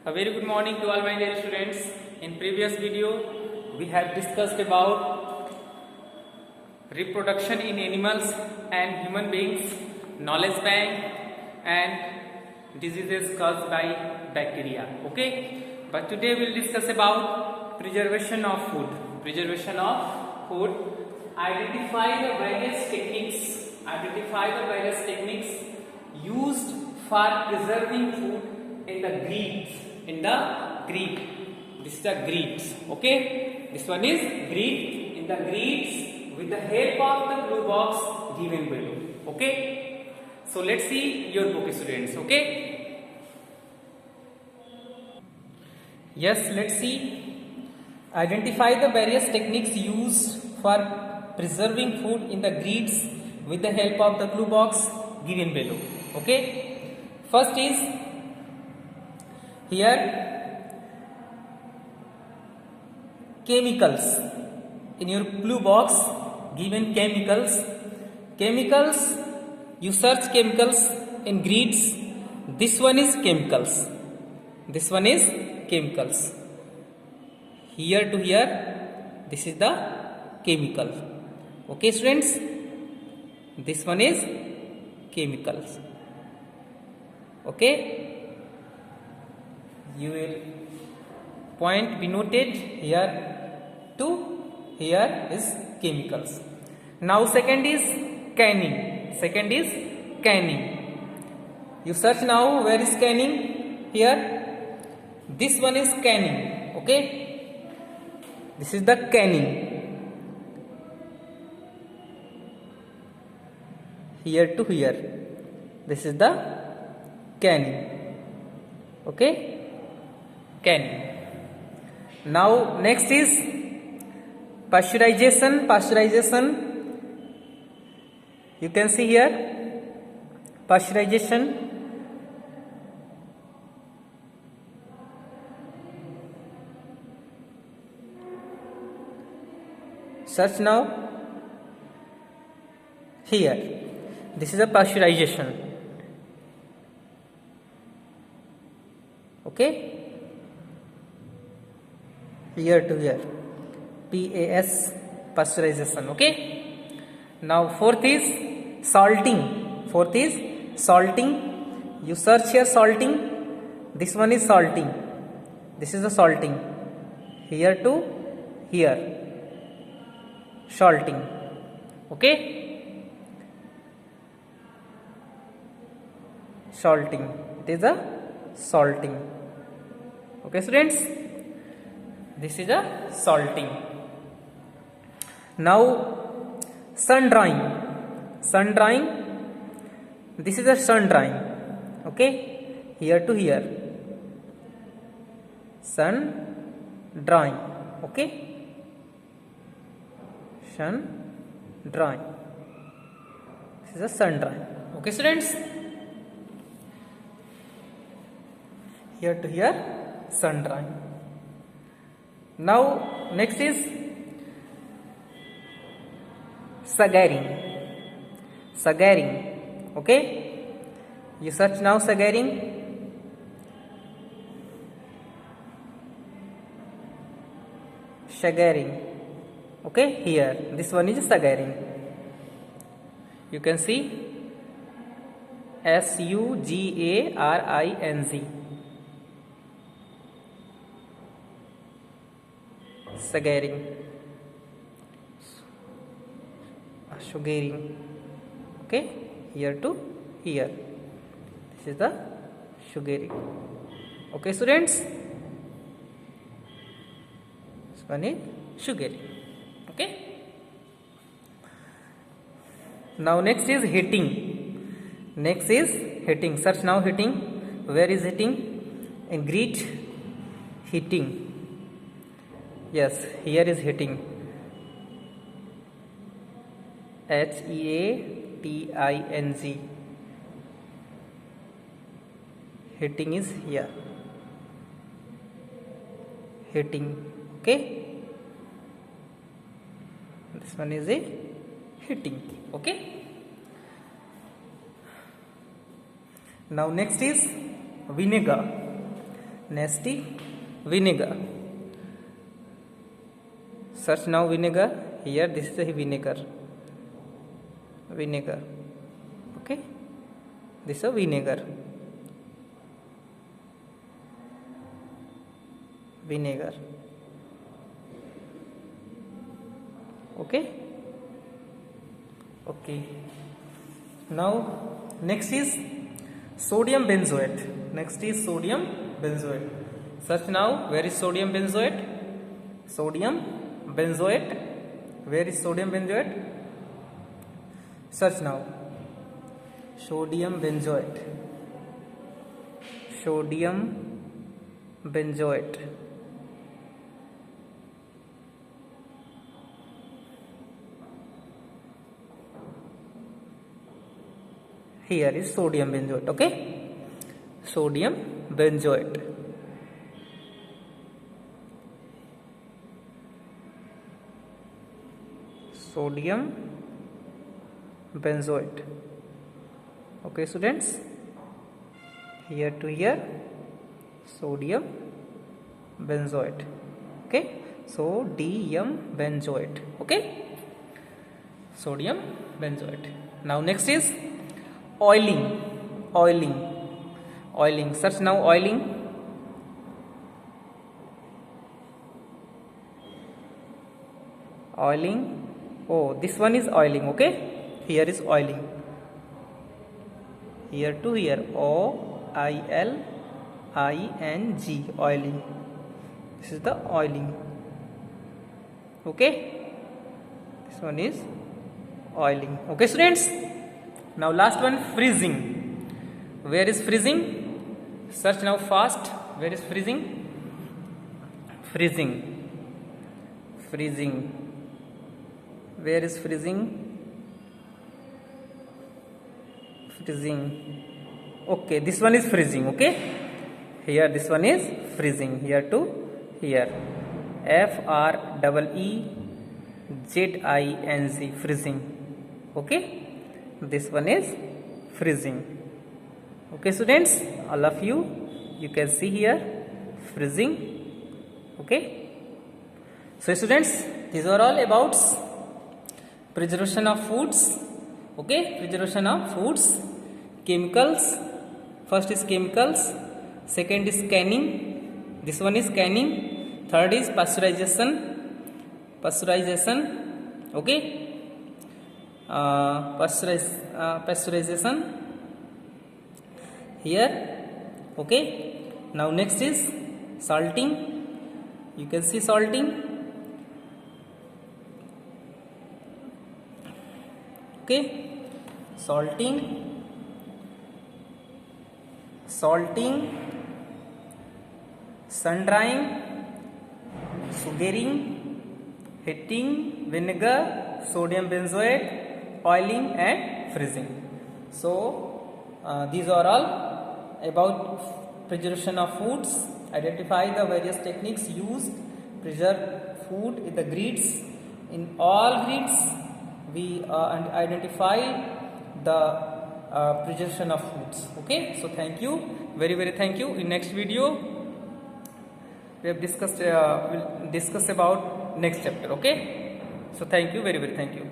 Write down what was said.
A very good morning to all my dear students. In previous video, we have discussed about reproduction in animals and human beings, knowledge bank, and diseases caused by bacteria. Okay, but today we will discuss about preservation of food. Preservation of food. Identify the various techniques. Identify the various techniques used for preserving food in the greaves. In the greave, this is the greaves. Okay, this one is greave. In the greaves, with the help of the blue box given below. Okay, so let's see your book, students. Okay, yes, let's see. Identify the various techniques used for preserving food in the greaves with the help of the blue box given below. Okay, first is here chemicals. In your blue box given chemicals, you search chemicals in grids. This one is chemicals, this one is chemicals. Here to here, this is the chemical. Okay students, this one is chemicals. Okay, you will point be noted here to here is chemicals. Now second is canning. Second is canning. You search now, where is canning? Here, this one is canning. Okay, this is the canning. Here to here, this is the canning. Okay, canning. Now next is pasteurization. Pasteurization, you can see here pasteurization. Search now. Here, this is a pasteurization. Okay, here to here, PAS, pasteurization. Okay, now fourth is salting. Fourth is salting. You search here salting. This one is salting. This is the salting. Here to here, salting. Okay, salting. It is a salting. Okay students, this is a salting. Now sun drying. Sun drying, this is a sun drying. Okay, here to here, sun drying. Okay, sun drying, this is a sun drying. Okay students, here to here, sun drying. Now next is sagaring. Sagaring. Okay, you search now sagaring. Sagaring. Okay, here this one is sagaring. You can see SUGARING. Sagaring. Sugaring. Okay, here to here, this is the sugaring. Okay students, this one is sugaring. Okay, now next is heating. Next is heating. Search now heating. Where is heating? In grit, heating. Yes, here is heating. HEATING. Heating is here. Heating. Okay, this one is a heating. Okay, now next is vinegar. nasty, vinegar. Search now vinegar. Here this is a vinegar. Vinegar. Okay. This is a vinegar. Vinegar. Okay. Okay. Now next is sodium benzoate. Next is sodium benzoate. Search now where is sodium benzoate. Sodium benzoate. Where is sodium benzoate? Search now. Sodium benzoate. Sodium benzoate. Here is sodium benzoate. Okay. Sodium benzoate. Sodium benzoate. Okay students, here to here sodium benzoate. Okay, sodium benzoate. Okay, sodium benzoate. Now next is oiling. Oiling. Search now oiling. Oiling. Oh, this one is oiling. Okay, here is oiling. Here to here, OILING, oiling. This is the oiling. Okay, this one is oiling. Okay students, now last one, freezing. Where is freezing? Search now fast. Where is freezing? Freezing. Where is freezing? Okay, this one is freezing. Okay, here this one is freezing. Here to here, FREEZING, freezing. Okay, this one is freezing. Okay students, all of you can see here freezing. Okay, so students, these are all about preservation of foods. Okay, preservation of foods. Chemicals, first is chemicals, second is canning, this one is canning, third is pasteurization. Okay, pasteurization here. Okay, now next is salting. You can see salting. Okay, salting, sun drying, sugaring, heating, vinegar, sodium benzoate, oiling and freezing. So these are all about preservation of foods. Identify the various techniques used preserve food in the grids. In all grids we identify the preservation of foods. Okay, so thank you, very thank you. In next video we have discussed we'll discuss about next chapter. Okay, so thank you, very thank you.